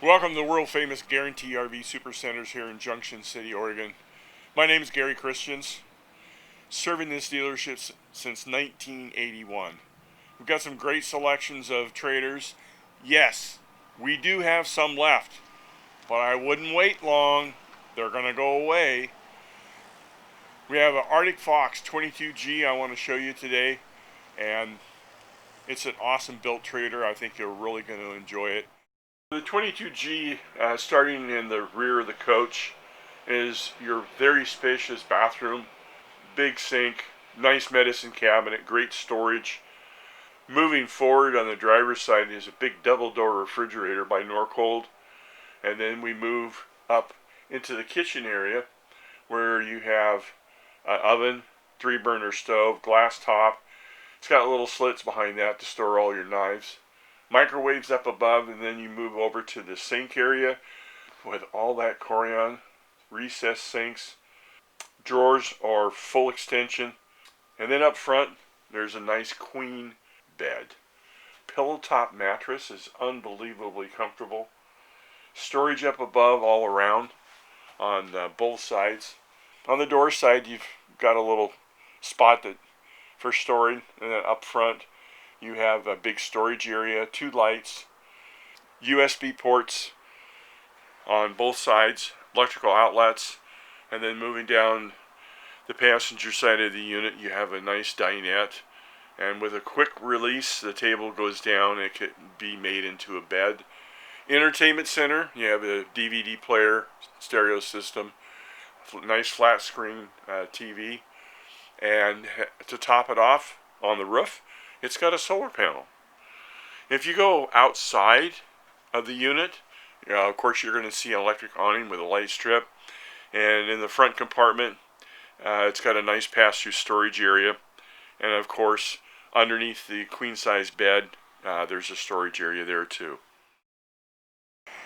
Welcome to the world famous Guaranty RV Supercenters here in Junction City, Oregon. My name is Gary Christians, serving this dealership since 1981. We've got some great selections of traders. Yes, we do have some left, but I wouldn't wait long. They're going to go away. We have an Arctic Fox 22G I want to show you today, and it's an awesome built trader. I think you're really going to enjoy it. The 22G, starting in the rear of the coach, is your very spacious bathroom, big sink, nice medicine cabinet, great storage. Moving forward on the driver's side is a big double door refrigerator by Northwood, and then we move up into the kitchen area where you have an oven, 3-burner stove, glass top. It's got little slits behind that to store all your knives. Microwaves up above, and then you move over to the sink area with all that Corian, recessed sinks, drawers or full extension, and then up front there's a nice queen bed. Pillow top mattress is unbelievably comfortable. Storage up above all around on both sides. On the door side you've got a little spot for storing, and then up front you have a big storage area, 2 lights, USB ports on both sides, electrical outlets, and then moving down the passenger side of the unit you have a nice dinette, and with a quick release the table goes down and it can be made into a bed. Entertainment center, you have a DVD player, stereo system, nice flat screen TV, and to top it off on the roof it's got a solar panel. If you go outside of the unit, of course you're going to see an electric awning with a light strip, and in the front compartment it's got a nice pass-through storage area, and of course underneath the queen-size bed there's a storage area there too.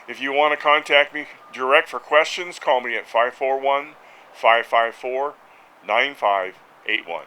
If you want to contact me direct for questions, call me at 541-554-9581.